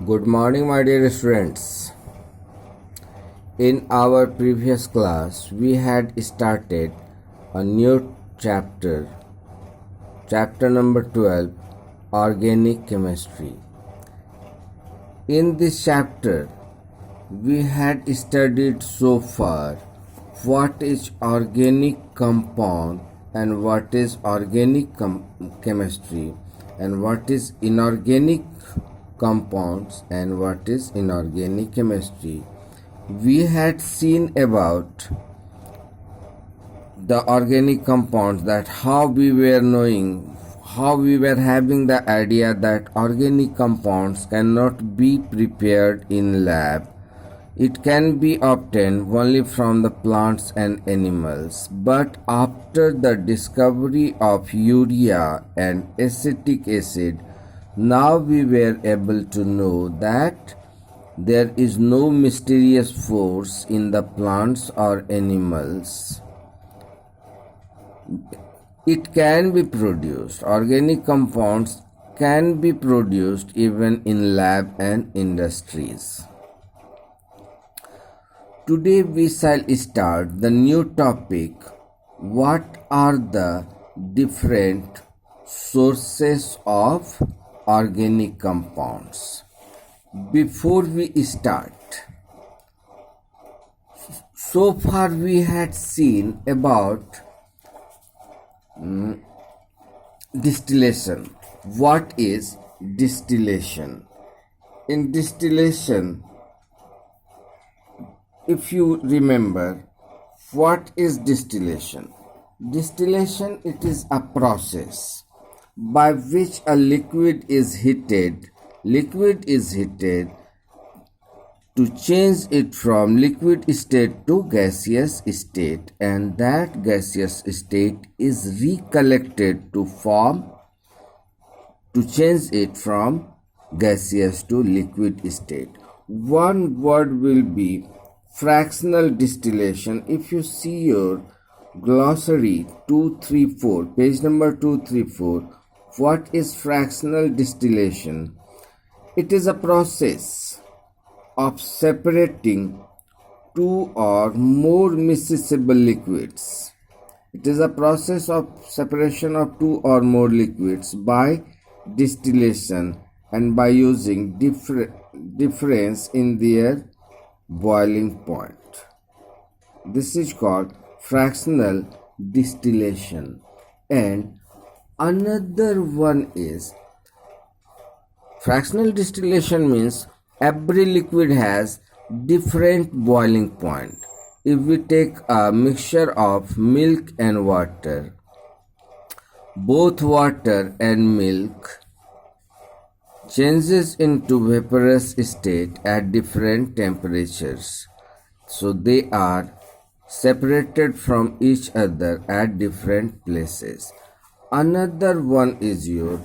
Good morning, my dear students. In our previous class, we had started a new chapter number 12, Organic Chemistry. In this chapter, we had studied so far what is organic compound and what is organic chemistry and what is inorganic compounds and what is inorganic chemistry. We had seen about the organic compounds, that how we were having the idea that organic compounds cannot be prepared in lab. It can be obtained only from the plants and animals. But after the discovery of urea and acetic acid, now we were able to know that there is no mysterious force in the plants or animals. It can be produced. Organic compounds can be produced even in lab and industries. Today we shall start the new topic. What are the different sources of organic compounds? Before we start, so far we had seen about distillation. What is distillation? In distillation, if you remember, what is distillation? Distillation, it is a process by which a liquid is heated to change it from liquid state to gaseous state, and that gaseous state is recollected to change it from gaseous to liquid state. One word will be fractional distillation. If you see your glossary 234, page number 234, what is fractional distillation? It is a process of separating two or more miscible liquids. It is a process of separation of two or more liquids by distillation and by using difference in their boiling point. This is called fractional distillation. And another one is fractional distillation means every liquid has different boiling point. If we take a mixture of milk and water, both water and milk changes into vaporous state at different temperatures. So they are separated from each other at different places. Another one is your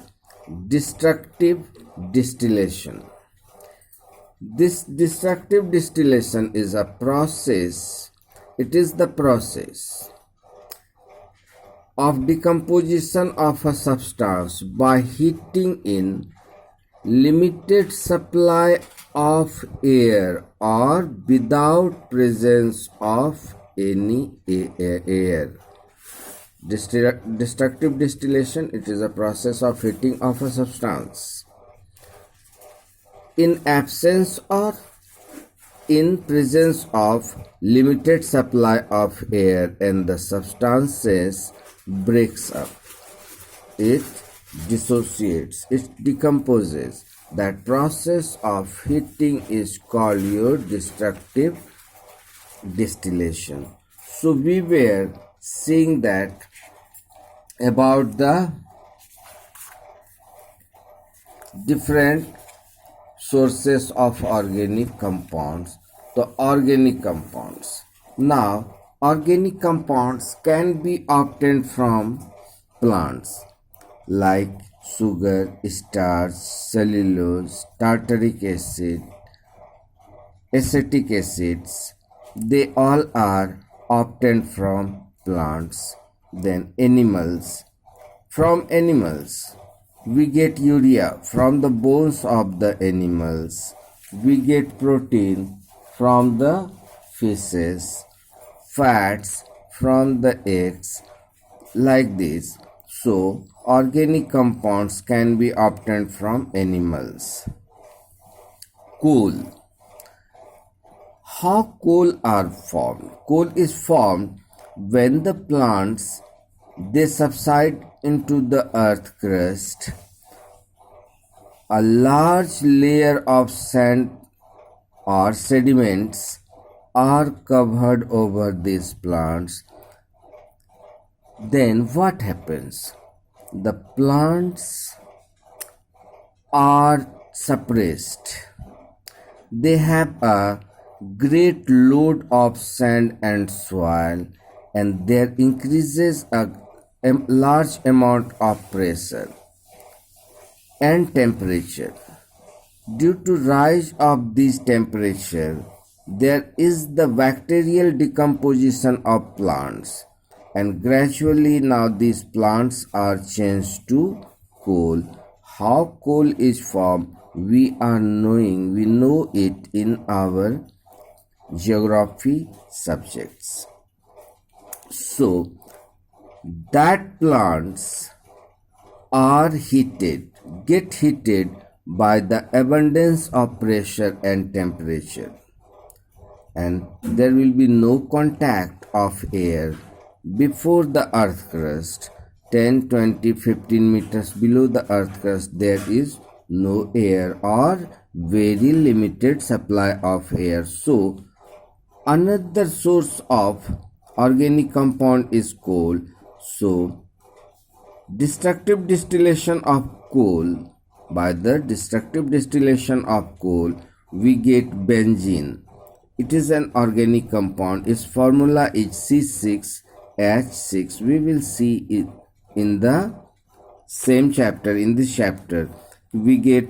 destructive distillation. This destructive distillation is a process. It is the process of decomposition of a substance by heating in limited supply of air or without presence of any air. Destructive distillation, it is a process of heating of a substance in absence or in presence of limited supply of air, and the substances breaks up. It dissociates, it decomposes. That process of heating is called your destructive distillation. So we were seeing that about the different sources of organic compounds. The organic compounds. Now, organic compounds can be obtained from plants like sugar, starch, cellulose, tartaric acid, acetic acids. They all are obtained from plants. Then animals. From animals, We get urea from the bones of the animals. We get protein from the fishes, fats from the eggs, like this. So, organic compounds can be obtained from animals. Coal. How coal are formed? Coal is formed when the plants they subside into the earth crust. A large layer of sand or sediments are covered over these plants. Then what happens? The plants are suppressed. They have a great load of sand and soil, and there increases a large amount of pressure and temperature. Due to rise of this temperature, there is the bacterial decomposition of plants, and gradually now these plants are changed to coal. How coal is formed, we know it in our geography subjects. So that plants are get heated by the abundance of pressure and temperature, and there will be no contact of air before the earth crust. 10, 20, 15 meters below the earth crust there is no air or very limited supply of air. So another source of organic compound is coal. So destructive distillation of coal, by the destructive distillation of coal we get benzene. It is an organic compound. Its formula is C6H6. We will see it in the same chapter. In this chapter we get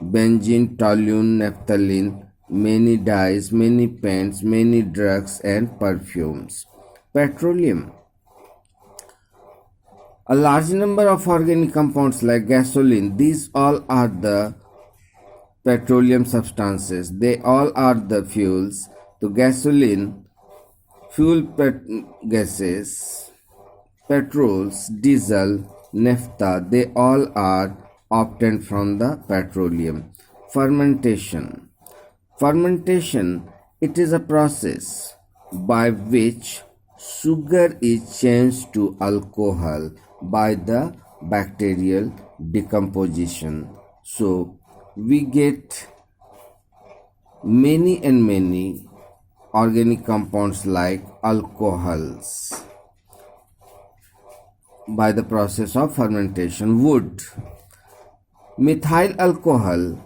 benzene, toluene, naphthalene, many dyes, many paints, many drugs and perfumes. Petroleum. A large number of organic compounds like gasoline, these all are the petroleum substances. They all are the fuels. So gasoline, gases, petrols, diesel, naphtha, they all are obtained from the petroleum. Fermentation. Fermentation, it is a process by which sugar is changed to alcohol by the bacterial decomposition. So we get many and many organic compounds like alcohols by the process of fermentation. Wood, methyl alcohol,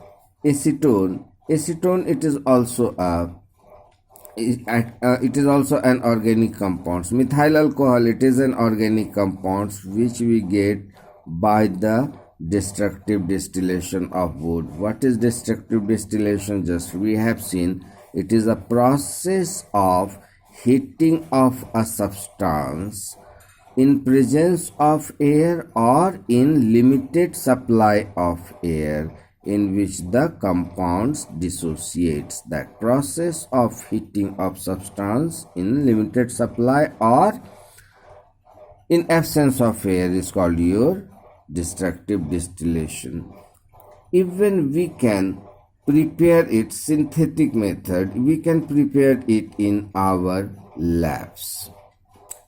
acetone. Acetone, it is also an organic compound. Methyl alcohol, it is an organic compound which we get by the destructive distillation of wood. What is destructive distillation? Just we have seen, it is a process of heating of a substance in presence of air or in limited supply of air, in which the compounds dissociates. That process of heating of substance in limited supply or in absence of air is called your destructive distillation. Even we can prepare it synthetic method, we can prepare it in our labs.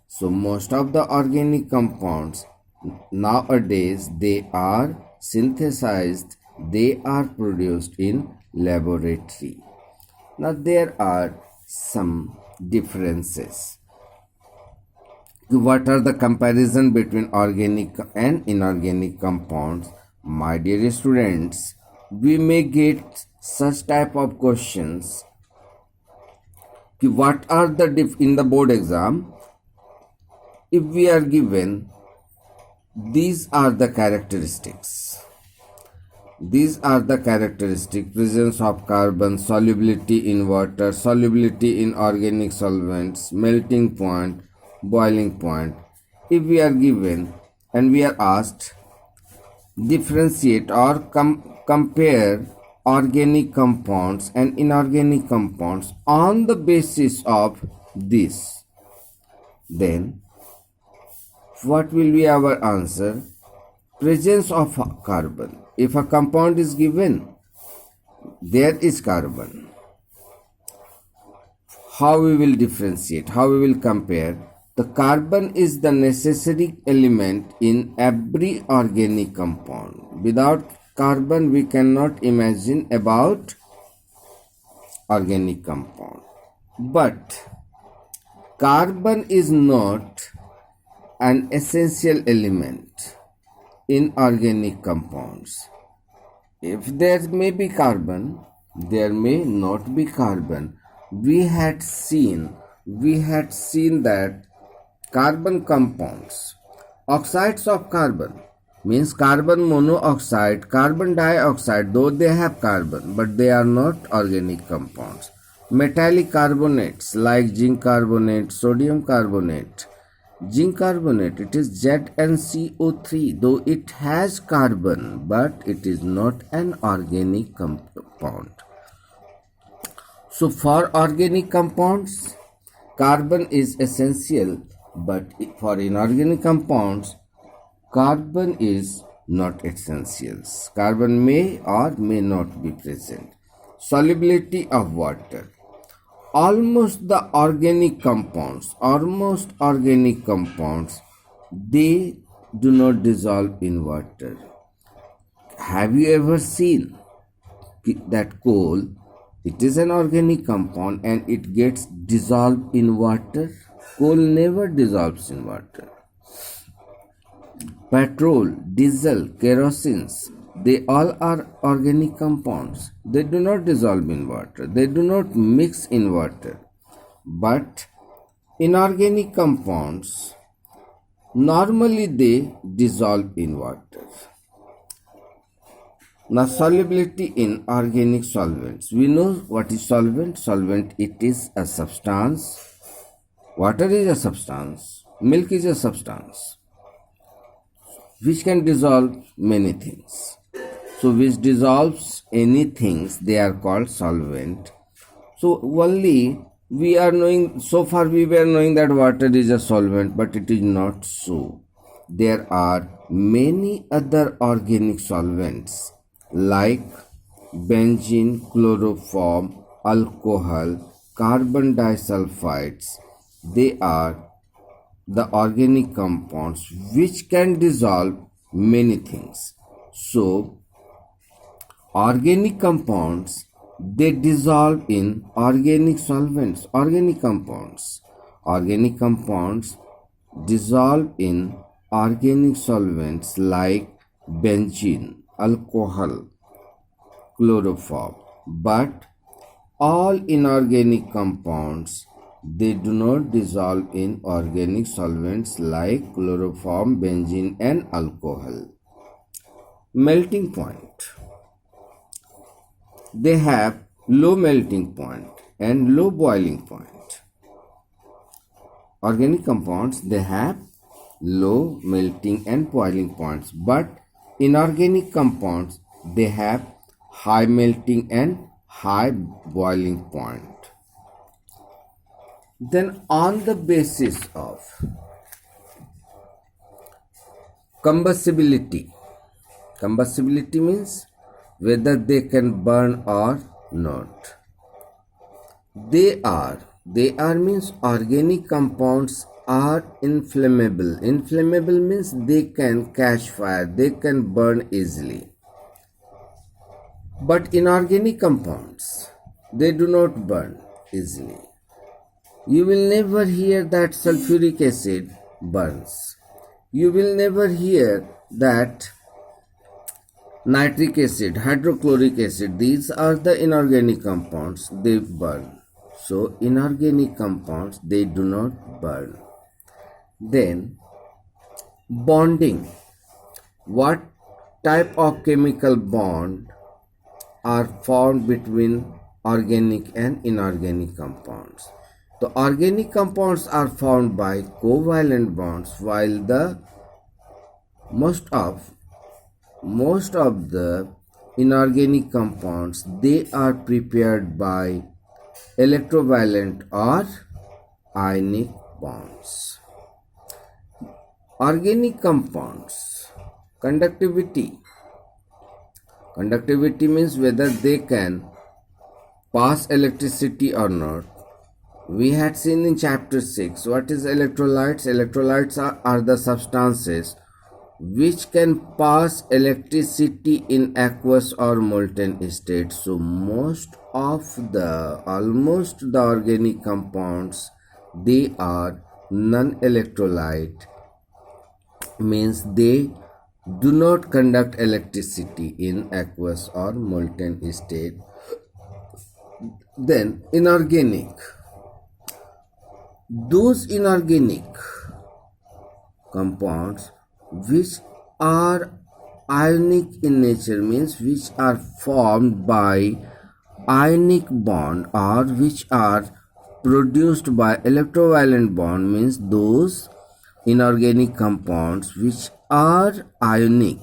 So most of the organic compounds nowadays, they are synthesized, they are produced in laboratory. Now there are some differences. What are the comparison between organic and inorganic compounds? My dear students, we may get such type of questions. What are the in the board exam? If we are given, these are the characteristics. These are the characteristics: presence of carbon, solubility in water, solubility in organic solvents, melting point, boiling point. If we are given and we are asked, differentiate or compare organic compounds and inorganic compounds on the basis of this, then what will be our answer? Presence of carbon. If a compound is given, there is carbon. How we will differentiate, how we will compare? The carbon is the necessary element in every organic compound. Without carbon, we cannot imagine about organic compound. But carbon is not an essential element in organic compounds. If there may be carbon, there may not be carbon. We had seen that carbon compounds, oxides of carbon, means carbon monoxide, carbon dioxide, though they have carbon, but they are not organic compounds. Metallic carbonates like zinc carbonate, sodium carbonate. Zinc carbonate, it is ZnCO3, though it has carbon, but it is not an organic compound. So for organic compounds, carbon is essential, but for inorganic compounds, carbon is not essential. Carbon may or may not be present. Solubility of water. Almost organic compounds, they do not dissolve in water. Have you ever seen that coal? It is an organic compound and it gets dissolved in water. Coal never dissolves in water. Petrol, diesel, kerosene, they all are organic compounds. They do not dissolve in water. They do not mix in water. But inorganic compounds, normally they dissolve in water. Now, solubility in organic solvents. We know what is solvent. Solvent, it is a substance. Water is a substance. Milk is a substance which can dissolve many things. So, which dissolves anything, they are called solvent. So, only we are knowing, so far we were knowing that water is a solvent, but it is not so. There are many other organic solvents like benzene, chloroform, alcohol, carbon disulfides. They are the organic compounds which can dissolve many things. So, organic compounds, they dissolve in organic solvents, organic compounds. Organic compounds dissolve in organic solvents like benzene, alcohol, chloroform. But all inorganic compounds, they do not dissolve in organic solvents like chloroform, benzene and alcohol. Melting point. They have low melting point and low boiling point. Organic compounds, they have low melting and boiling points, but inorganic compounds, they have high melting and high boiling point. Then on the basis of combustibility means whether they can burn or not. They are means organic compounds are inflammable. Inflammable means they can catch fire, they can burn easily. But inorganic compounds, they do not burn easily. You will never hear that sulfuric acid burns. You will never hear that nitric acid, hydrochloric acid, these are the inorganic compounds, they burn. So, inorganic compounds, they do not burn. Then, bonding. What type of chemical bond are formed between organic and inorganic compounds? The organic compounds are formed by covalent bonds, while the most of most of the inorganic compounds, they are prepared by electrovalent or ionic bonds. Organic compounds, conductivity. Conductivity means whether they can pass electricity or not. We had seen in chapter 6 what is electrolytes. Electrolytes are the substances which can pass electricity in aqueous or molten state. So almost the organic compounds, they are non-electrolyte, means they do not conduct electricity in aqueous or molten state. Then inorganic, those inorganic compounds which are ionic in nature, means which are formed by ionic bond or which are produced by electrovalent bond, means those inorganic compounds which are ionic.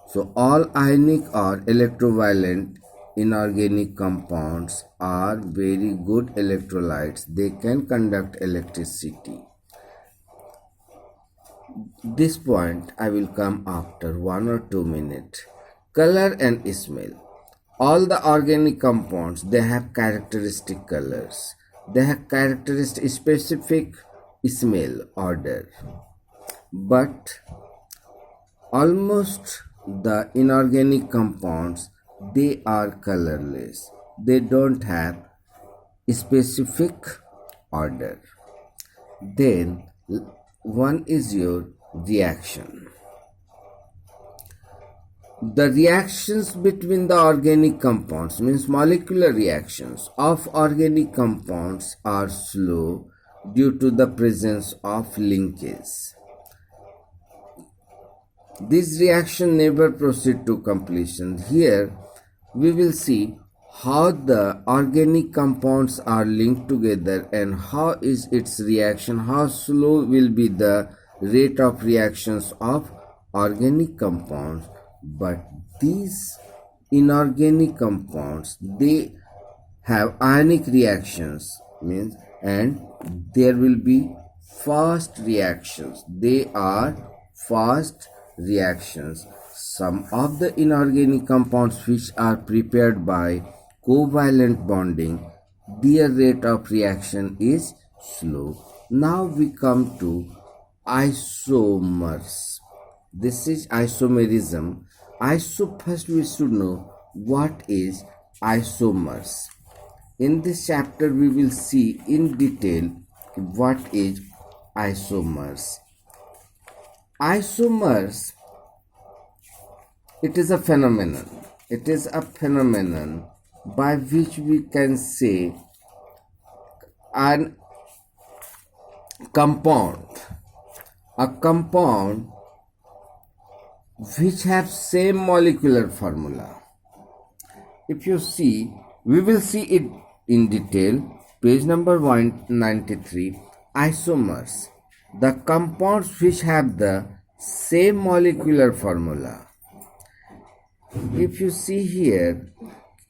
So all ionic or electrovalent inorganic compounds are very good electrolytes. They can conduct electricity. This point I will come after 1 or 2 minutes. Color and smell. All the organic compounds, they have characteristic colors. They have characteristic specific smell, odor. But almost the inorganic compounds, they are colorless. They don't have specific odor. Then one is your reaction. The reactions between the organic compounds, means molecular reactions of organic compounds, are slow due to the presence of linkage. This reaction never proceed to completion. Here we will see how the organic compounds are linked together and how is its reaction, how slow will be the rate of reactions of organic compounds. But these inorganic compounds, they have ionic reactions, means, and there will be fast reactions. They are fast reactions. Some of the inorganic compounds which are prepared by covalent bonding, their rate of reaction is slow. Now we come to isomers. This is isomerism. First we should know what is isomers. In this chapter we will see in detail what is isomers. Isomers, it is a phenomenon. It is a phenomenon by which we can say a compound which have same molecular formula. If you see, we will see it in detail. Page number 193. Isomers, the compounds which have the same molecular formula. If you see here,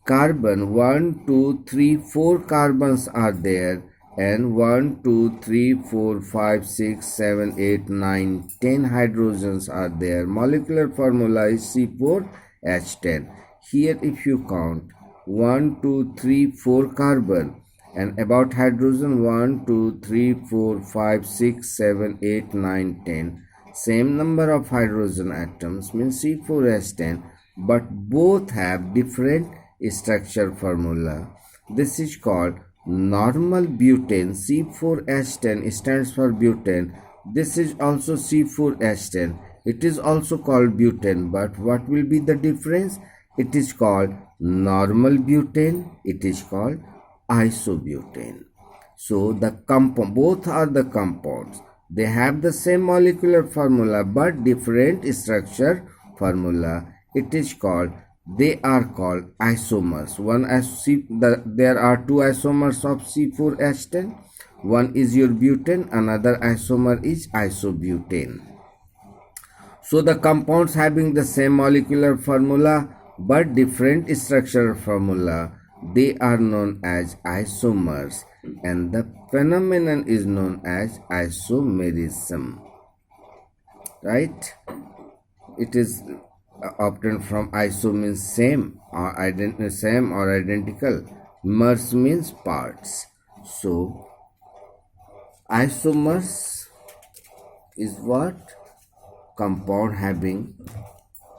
carbon 1, 2, 3, 4 carbons are there, and 1, 2, 3, 4, 5, 6, 7, 8, 9, 10 hydrogens are there. Molecular formula is C4H10. Here if you count 1, 2, 3, 4 carbon, and about hydrogen 1, 2, 3, 4, 5, 6, 7, 8, 9, 10. Same number of hydrogen atoms, means C4H10, but both have different structure formula. This is called normal butane. C4H10 stands for butane. This is also C4H10. It is also called butane, but what will be the difference? It is called normal butane. It is called isobutane. So the both are the compounds. They have the same molecular formula but different structure formula. It is called, they are called isomers. There are two isomers of C4H10. One is your butane, another isomer is isobutane. So the compounds having the same molecular formula but different structural formula, they are known as isomers, and the phenomenon is known as isomerism. Right? It is obtained from iso means same or identical. Mers means parts. So isomers is what? Compound having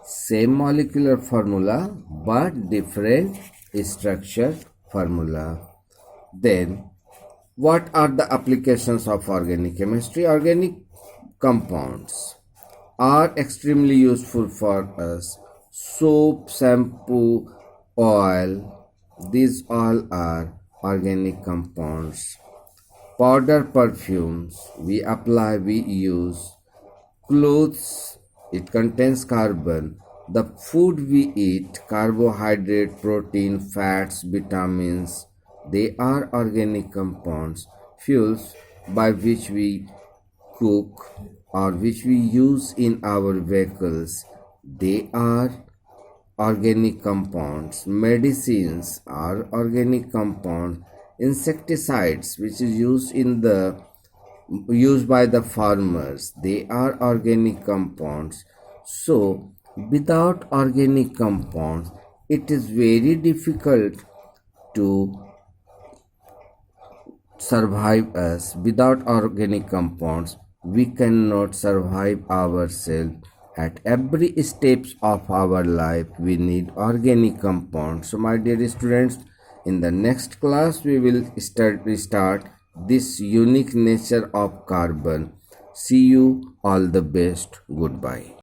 same molecular formula but different structure formula. Then what are the applications of organic chemistry? Organic compounds are extremely useful for us. Soap, shampoo, oil, these all are organic compounds. Powder, perfumes, we apply, we use. Clothes, it contains carbon. The food we eat, carbohydrate, protein, fats, vitamins, they are organic compounds. Fuels by which we cook or which we use in our vehicles, they are organic compounds. Medicines are organic compounds. Insecticides which is used by the farmers, they are organic compounds. So without organic compounds it is very difficult to survive us. Without organic compounds we cannot survive ourselves. At every steps of our life we need organic compounds. So my dear students, in the next class we will start this unique nature of carbon. See you, all the best. Goodbye.